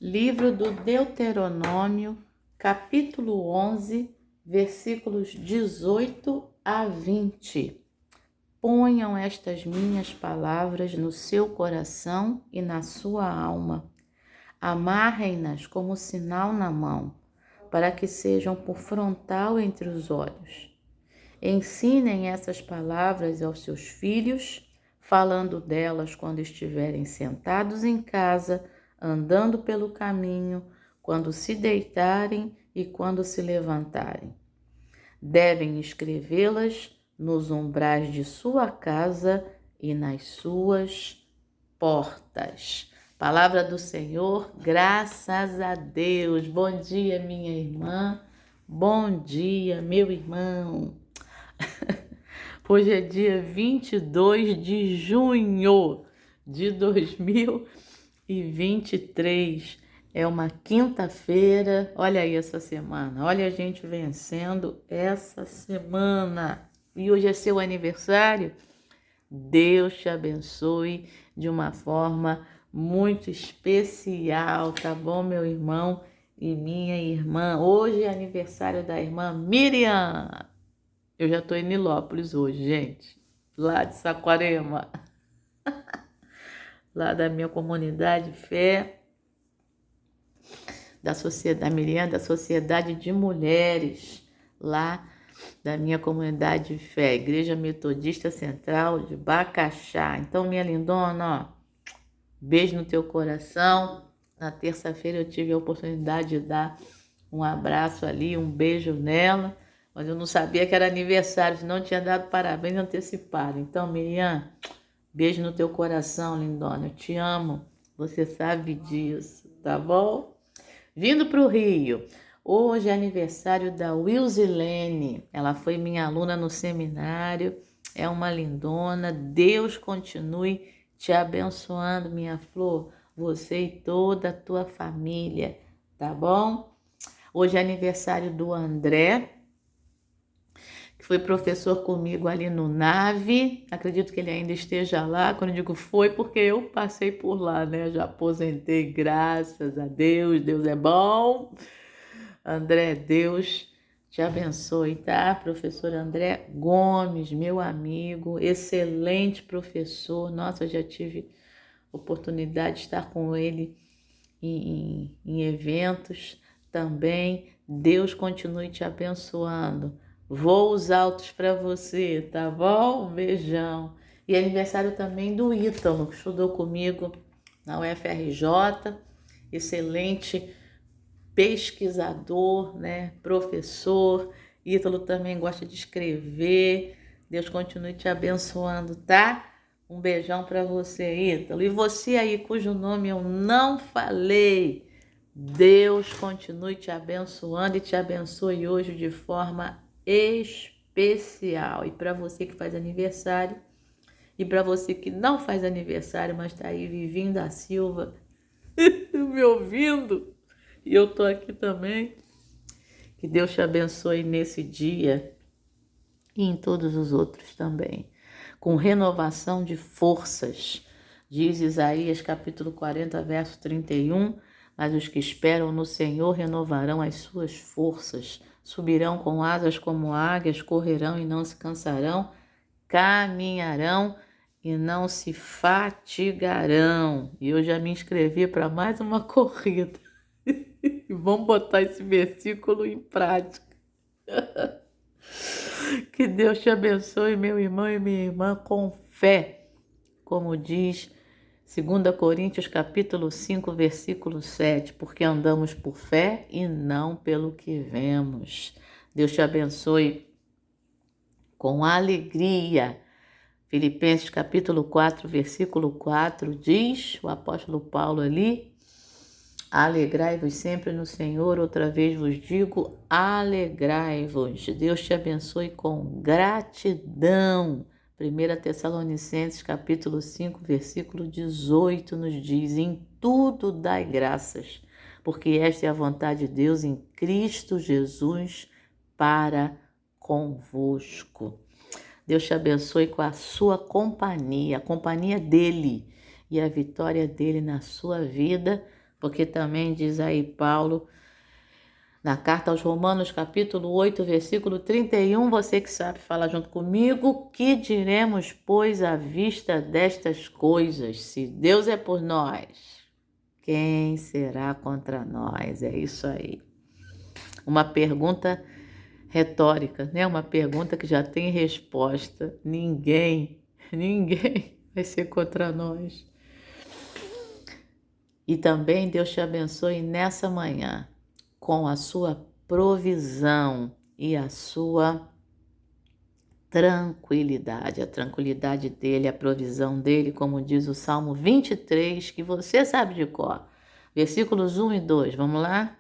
Livro do Deuteronômio, capítulo 11, versículos 18 a 20. Ponham estas minhas palavras no seu coração e na sua alma. Amarrem-nas como sinal na mão, para que sejam por frontal entre os olhos. Ensinem essas palavras aos seus filhos, falando delas quando estiverem sentados em casa, andando pelo caminho, quando se deitarem e quando se levantarem. Devem escrevê-las nos umbrais de sua casa e nas suas portas. Palavra do Senhor, graças a Deus. Bom dia, minha irmã. Bom dia, meu irmão. Hoje é dia 22 de junho de 2023. É uma quinta-feira. Olha aí essa semana. Olha a gente vencendo essa semana. E hoje é seu aniversário. Deus te abençoe de uma forma muito especial, tá bom, meu irmão e minha irmã? Hoje é aniversário da irmã Miriam. Eu já tô em Nilópolis hoje, gente. Lá de Saquarema. Lá da minha comunidade Fé, da Sociedade Miriam, da Sociedade de Mulheres, lá da minha comunidade Fé, Igreja Metodista Central de Bacaxá. Então, minha lindona, ó, beijo no teu coração. Na terça-feira eu tive a oportunidade de dar um abraço ali, um beijo nela, mas eu não sabia que era aniversário, senão eu tinha dado parabéns antecipado. Então, Miriam, beijo no teu coração, lindona. Eu te amo, você sabe disso, tá bom? Vindo para o Rio, hoje é aniversário da Wilzilene. Ela foi minha aluna no seminário, é uma lindona. Deus continue te abençoando, minha flor, você e toda a tua família, tá bom? Hoje é aniversário do André, que foi professor comigo ali no NAVE. Acredito que ele ainda esteja lá. Quando eu digo foi, porque eu passei por lá, né? Já aposentei, graças a Deus. Deus é bom. André, Deus te abençoe, tá? Professor André Gomes, meu amigo, excelente professor. Nossa, eu já tive oportunidade de estar com ele em eventos também. Deus continue te abençoando. Voos altos para você, tá bom? Um beijão. E aniversário também do Ítalo, que estudou comigo na UFRJ, excelente pesquisador, né? Professor. Ítalo também gosta de escrever. Deus continue te abençoando, tá? Um beijão para você, Ítalo. E você aí, cujo nome eu não falei, Deus continue te abençoando e te abençoe hoje de forma especial. E para você que faz aniversário, e para você que não faz aniversário, mas está aí, Vivinho da Silva, me ouvindo, e eu tô aqui também, que Deus te abençoe nesse dia e em todos os outros também, com renovação de forças. Diz Isaías capítulo 40, verso 31, mas os que esperam no Senhor renovarão as suas forças, subirão com asas como águias, correrão e não se cansarão, caminharão e não se fatigarão. E eu já me inscrevi para mais uma corrida. Vamos botar esse versículo em prática. Que Deus te abençoe, meu irmão e minha irmã, com fé, como diz 2 Coríntios capítulo 5, versículo 7, porque andamos por fé e não pelo que vemos. Deus te abençoe com alegria. Filipenses capítulo 4, versículo 4, diz o apóstolo Paulo ali: alegrai-vos sempre no Senhor, outra vez vos digo, alegrai-vos. Deus te abençoe com gratidão. 1 Tessalonicenses capítulo 5, versículo 18 nos diz: em tudo dai graças, porque esta é a vontade de Deus em Cristo Jesus para convosco. Deus te abençoe com a sua companhia, a companhia dele e a vitória dele na sua vida, Porque também diz aí Paulo, na carta aos Romanos, capítulo 8, versículo 31, você que sabe falar junto comigo, que diremos, pois, à vista destas coisas? Se Deus é por nós, quem será contra nós? É isso aí. Uma pergunta retórica, né? Uma pergunta que já tem resposta. Ninguém vai ser contra nós. E também Deus te abençoe nessa manhã com a sua provisão e a sua tranquilidade, a tranquilidade dele, a provisão dele, como diz o Salmo 23, que você sabe de cor. Versículos 1 e 2, vamos lá?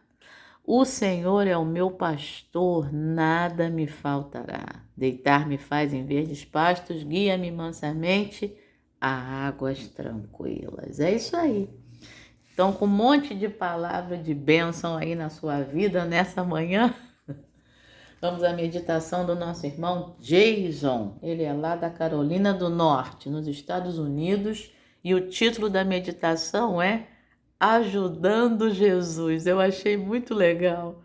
O Senhor é o meu pastor, nada me faltará. Deitar-me faz em verdes pastos, guia-me mansamente a águas tranquilas. É isso aí. Então, com um monte de palavra de bênção aí na sua vida nessa manhã, vamos à meditação do nosso irmão Jason. Ele é lá da Carolina do Norte, nos Estados Unidos, e o título da meditação é Ajudando Jesus. Eu achei muito legal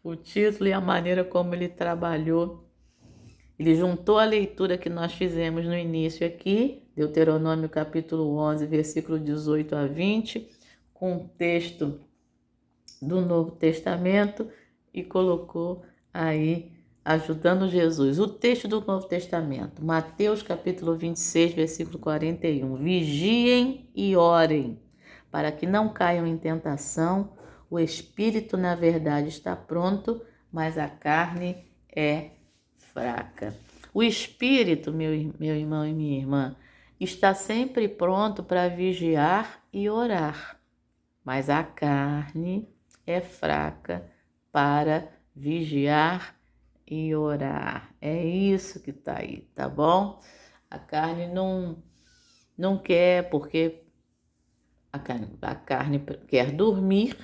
o título e a maneira como ele trabalhou. Ele juntou a leitura que nós fizemos no início aqui, Deuteronômio capítulo 11, versículo 18 a 20, com o texto do Novo Testamento e colocou aí ajudando Jesus. O texto do Novo Testamento, Mateus capítulo 26, versículo 41. Vigiem e orem, para que não caiam em tentação. O espírito, na verdade, está pronto, mas a carne é fraca. O espírito, meu irmão e minha irmã, está sempre pronto para vigiar e orar, mas a carne é fraca para vigiar e orar. É isso que está aí, tá bom? A carne não quer, porque a carne quer dormir,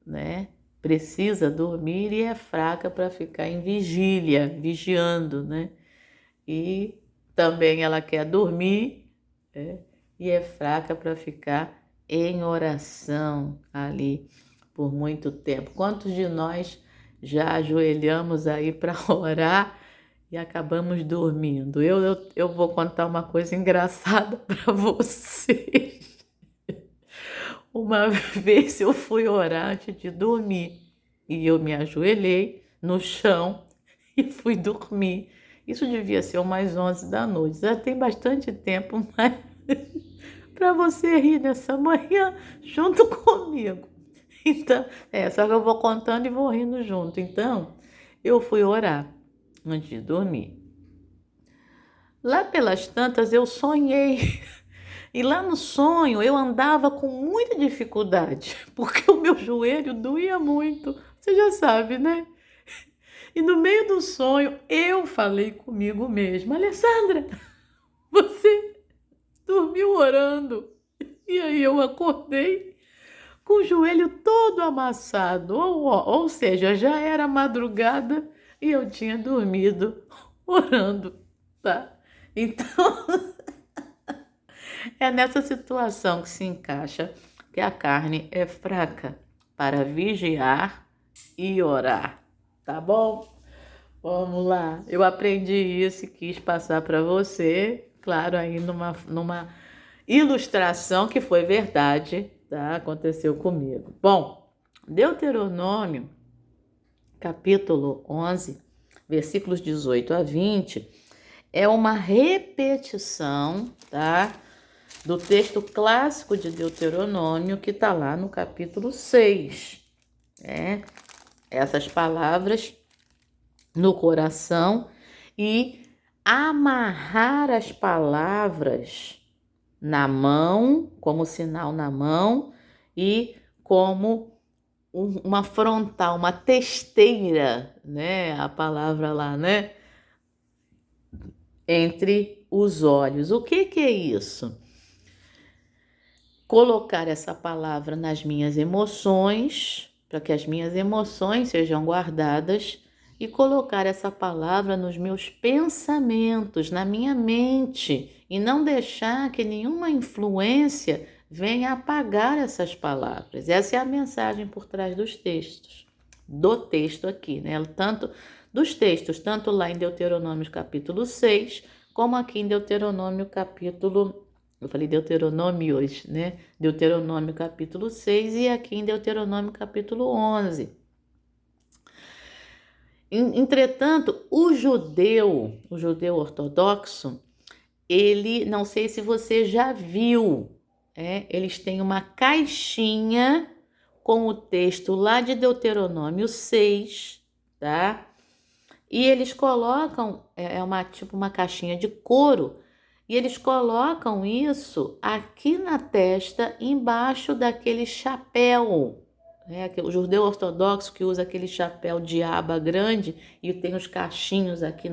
né? Precisa dormir e é fraca para ficar em vigília, vigiando, né? E também ela quer dormir, né? E é fraca para ficar em oração ali por muito tempo. Quantos de nós já ajoelhamos aí para orar e acabamos dormindo? Eu vou contar uma coisa engraçada para vocês. Uma vez eu fui orar antes de dormir e eu me ajoelhei no chão e fui dormir. Isso devia ser umas 11 da noite. Já tem bastante tempo, mas para você rir nessa manhã junto comigo. Então, só que eu vou contando e vou rindo junto. Então, eu fui orar antes de dormir. Lá pelas tantas eu sonhei. E lá no sonho eu andava com muita dificuldade, porque o meu joelho doía muito. Você já sabe, né? E no meio do sonho eu falei comigo mesma: Alessandra, você dormiu orando. E aí eu acordei com o joelho todo amassado, ou seja, já era madrugada e eu tinha dormido orando, tá? Então, é nessa situação que se encaixa que a carne é fraca para vigiar e orar, tá bom? Vamos lá, eu aprendi isso e quis passar para você, claro, aí numa ilustração que foi verdade, tá? Aconteceu comigo. Bom, Deuteronômio, capítulo 11, versículos 18 a 20, é uma repetição, tá? Do texto clássico de Deuteronômio, que está lá no capítulo 6. Essas palavras no coração e amarrar as palavras na mão, como sinal na mão, e como uma frontal, uma testeira, né? A palavra lá, né? Entre os olhos. O que é isso? Colocar essa palavra nas minhas emoções, para que as minhas emoções sejam guardadas, e colocar essa palavra nos meus pensamentos, na minha mente, e não deixar que nenhuma influência vem apagar essas palavras. Essa é a mensagem por trás dos textos, do texto aqui, né? Tanto dos textos, tanto lá em Deuteronômio capítulo 6, como aqui em Deuteronômio capítulo... Eu falei Deuteronômio hoje, né? Deuteronômio capítulo 6 e aqui em Deuteronômio capítulo 11. Entretanto, o judeu ortodoxo, ele, não sei se você já viu, eles têm uma caixinha com o texto lá de Deuteronômio 6, tá? E eles colocam, tipo uma caixinha de couro, e eles colocam isso aqui na testa, embaixo daquele chapéu, o judeu ortodoxo que usa aquele chapéu de aba grande e tem os cachinhos aqui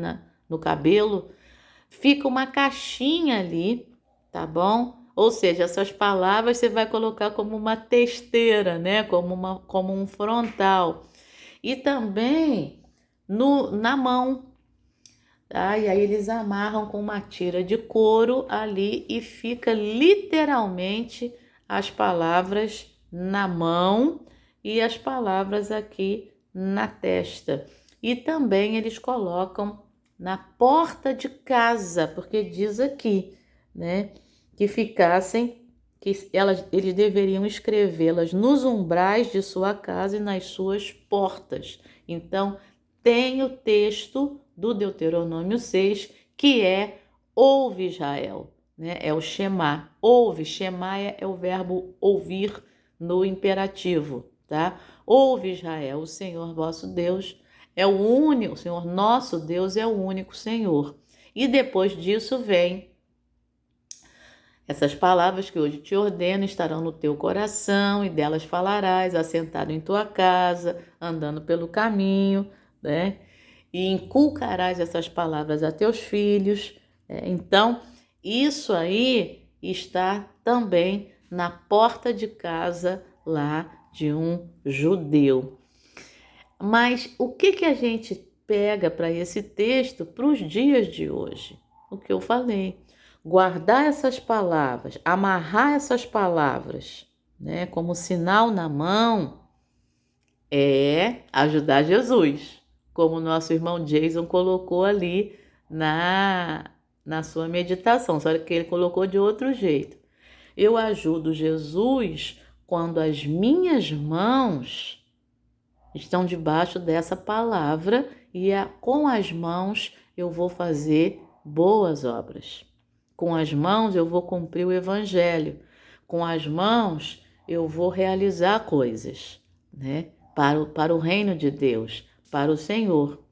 no cabelo, fica uma caixinha ali, tá bom? Ou seja, essas palavras você vai colocar como uma testeira, né? Como um frontal. E também na mão, tá? E aí eles amarram com uma tira de couro ali e fica literalmente as palavras na mão e as palavras aqui na testa. E também eles colocam na porta de casa, porque diz aqui, né, que eles deveriam escrevê-las nos umbrais de sua casa e nas suas portas. Então, tem o texto do Deuteronômio 6, que é ouve Israel, né? É o Shema, ouve, Shema é o verbo ouvir no imperativo, tá? Ouve Israel, o Senhor vosso Deus é o único, o Senhor nosso Deus é o único Senhor. E depois disso vem essas palavras que hoje te ordeno estarão no teu coração e delas falarás, assentado em tua casa, andando pelo caminho, né? E inculcarás essas palavras a teus filhos. Então, isso aí está também na porta de casa lá de um judeu. Mas o que a gente pega para esse texto para os dias de hoje? O que eu falei. Guardar essas palavras, amarrar essas palavras, né, como sinal na mão, é ajudar Jesus, como o nosso irmão Jason colocou ali na sua meditação, só que ele colocou de outro jeito. Eu ajudo Jesus quando as minhas mãos estão debaixo dessa palavra e com as mãos eu vou fazer boas obras. Com as mãos eu vou cumprir o evangelho. Com as mãos eu vou realizar coisas, né? Para o reino de Deus, para o Senhor.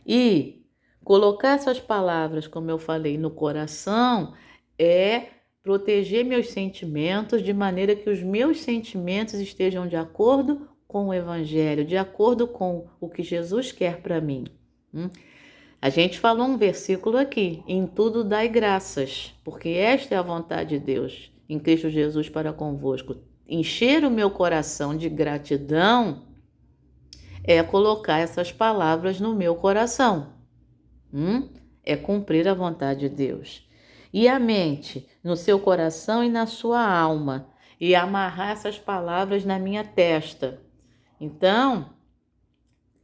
E colocar essas palavras, como eu falei, no coração é proteger meus sentimentos de maneira que os meus sentimentos estejam de acordo com o evangelho, de acordo com o que Jesus quer para mim. A gente falou um versículo aqui, em tudo dai graças, porque esta é a vontade de Deus, em Cristo Jesus para convosco. Encher o meu coração de gratidão é colocar essas palavras no meu coração, é cumprir a vontade de Deus. E a mente, no seu coração e na sua alma, e amarrar essas palavras na minha testa. Então,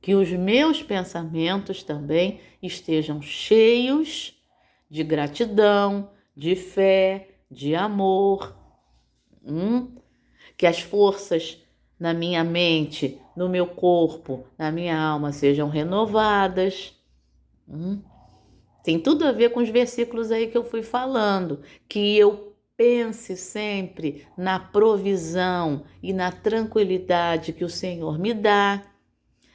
que os meus pensamentos também estejam cheios de gratidão, de fé, de amor. Que as forças na minha mente, no meu corpo, na minha alma sejam renovadas. Tem tudo a ver com os versículos aí que eu fui falando. Que eu pense sempre na provisão e na tranquilidade que o Senhor me dá,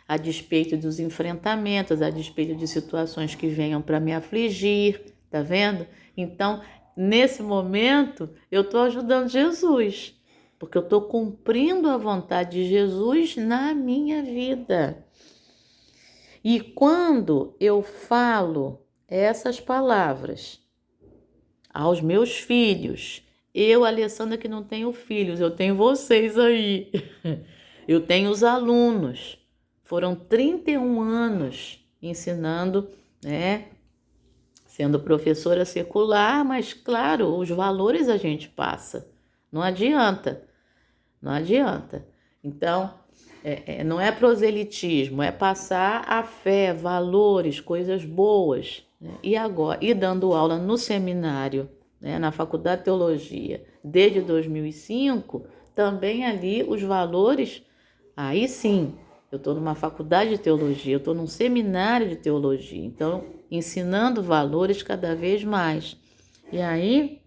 a despeito dos enfrentamentos, a despeito de situações que venham para me afligir, tá vendo? Então, nesse momento, eu estou ajudando Jesus, porque eu estou cumprindo a vontade de Jesus na minha vida. E quando eu falo essas palavras aos meus filhos, eu, Alessandra, que não tenho filhos, eu tenho vocês aí, eu tenho os alunos. Foram 31 anos ensinando, né? Sendo professora secular, mas claro, os valores a gente passa, Não adianta, não adianta. Então, não é proselitismo, é passar a fé, valores, coisas boas, né? E agora, e dando aula no seminário, né, na Faculdade de Teologia, desde 2005, também ali os valores, aí sim, eu estou numa faculdade de teologia, eu estou num seminário de teologia, então ensinando valores cada vez mais. E aí,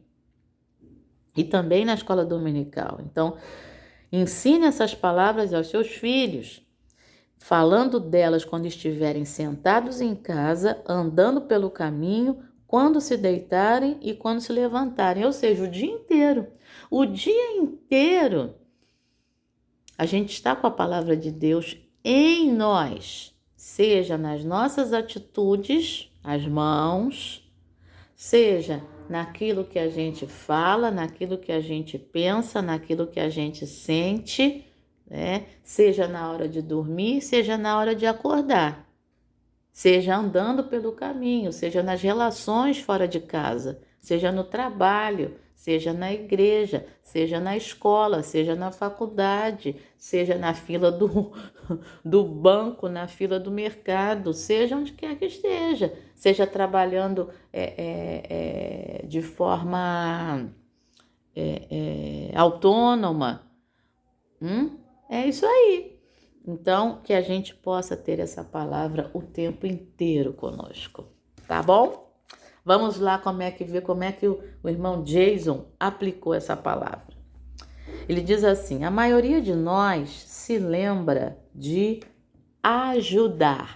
e também na escola dominical. Então, ensine essas palavras aos seus filhos, falando delas quando estiverem sentados em casa, andando pelo caminho, quando se deitarem e quando se levantarem, ou seja, o dia inteiro. O dia inteiro a gente está com a palavra de Deus em nós, seja nas nossas atitudes, as mãos, seja naquilo que a gente fala, naquilo que a gente pensa, naquilo que a gente sente, né? Seja na hora de dormir, seja na hora de acordar, seja andando pelo caminho, seja nas relações fora de casa, seja no trabalho, seja na igreja, seja na escola, seja na faculdade, seja na fila do banco, na fila do mercado, seja onde quer que esteja, seja trabalhando de forma autônoma. É isso aí. Então, que a gente possa ter essa palavra o tempo inteiro conosco, tá bom? Vamos lá como é que o irmão Jason aplicou essa palavra. Ele diz assim: a maioria de nós se lembra de ajudar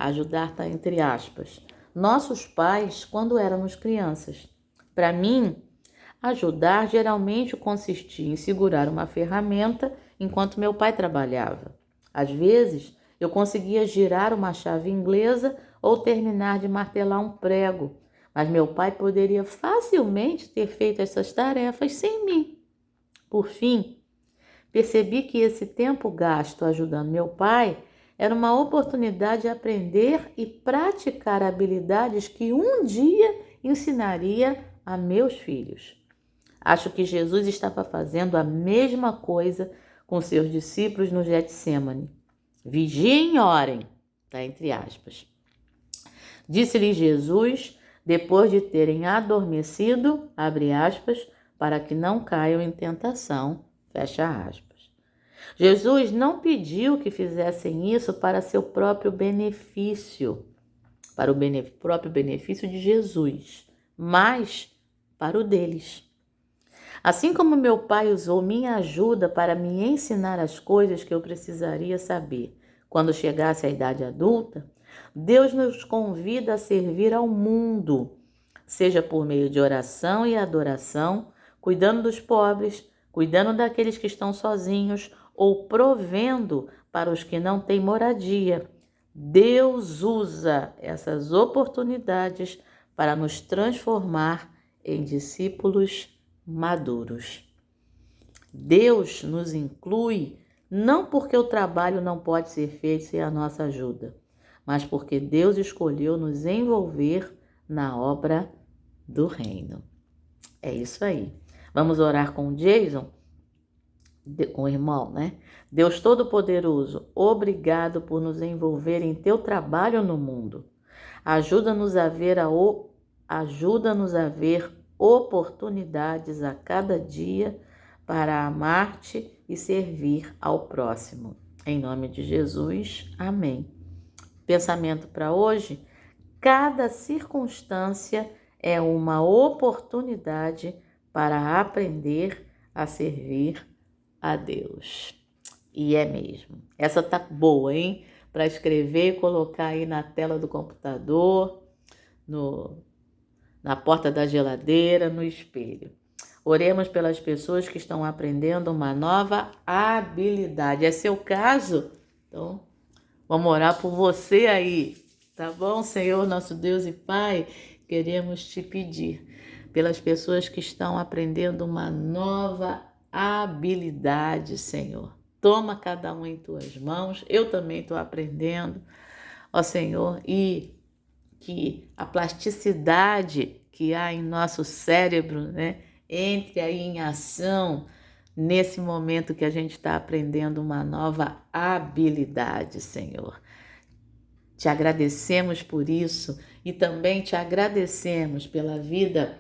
está entre aspas, nossos pais quando éramos crianças. Para mim, ajudar geralmente consistia em segurar uma ferramenta enquanto meu pai trabalhava. Às vezes, eu conseguia girar uma chave inglesa ou terminar de martelar um prego, mas meu pai poderia facilmente ter feito essas tarefas sem mim. Por fim, percebi que esse tempo gasto ajudando meu pai era uma oportunidade de aprender e praticar habilidades que um dia ensinaria a meus filhos. Acho que Jesus estava fazendo a mesma coisa com seus discípulos no Getsêmani. Vigiem e orem, tá entre aspas. Disse-lhe Jesus, depois de terem adormecido, abre aspas, para que não caiam em tentação, fecha aspas. Jesus não pediu que fizessem isso para seu próprio benefício, para o próprio benefício de Jesus, mas para o deles. Assim como meu pai usou minha ajuda para me ensinar as coisas que eu precisaria saber quando chegasse à idade adulta, Deus nos convida a servir ao mundo, seja por meio de oração e adoração, cuidando dos pobres, cuidando daqueles que estão sozinhos ou provendo para os que não têm moradia. Deus usa essas oportunidades para nos transformar em discípulos maduros. Deus nos inclui não porque o trabalho não pode ser feito sem a nossa ajuda, mas porque Deus escolheu nos envolver na obra do reino. É isso aí. Vamos orar com o Jason, com o irmão, né? Deus Todo-Poderoso, obrigado por nos envolver em teu trabalho no mundo. Ajuda-nos a ver oportunidades a cada dia para amar-te e servir ao próximo. Em nome de Jesus, amém. Pensamento para hoje: cada circunstância é uma oportunidade para aprender a servir a Deus. E é mesmo. Essa tá boa, hein? Para escrever e colocar aí na tela do computador, na porta da geladeira, no espelho. Oremos pelas pessoas que estão aprendendo uma nova habilidade. É seu caso? Então, vamos orar por você aí, tá bom? Senhor, nosso Deus e Pai, queremos te pedir pelas pessoas que estão aprendendo uma nova habilidade, Senhor. Toma cada um em tuas mãos. Eu também estou aprendendo, ó Senhor, e que a plasticidade que há em nosso cérebro, né, entre aí em ação, nesse momento que a gente está aprendendo uma nova habilidade, Senhor. Te agradecemos por isso e também te agradecemos pela vida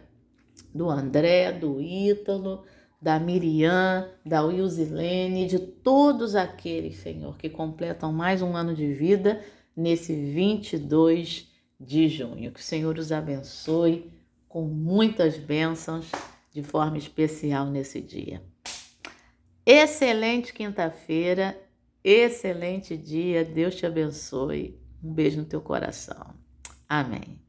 do André, do Ítalo, da Miriam, da Wilzilene, de todos aqueles, Senhor, que completam mais um ano de vida nesse 22 de junho. Que o Senhor os abençoe com muitas bênçãos de forma especial nesse dia. Excelente quinta-feira, excelente dia, Deus te abençoe. Um beijo no teu coração. Amém.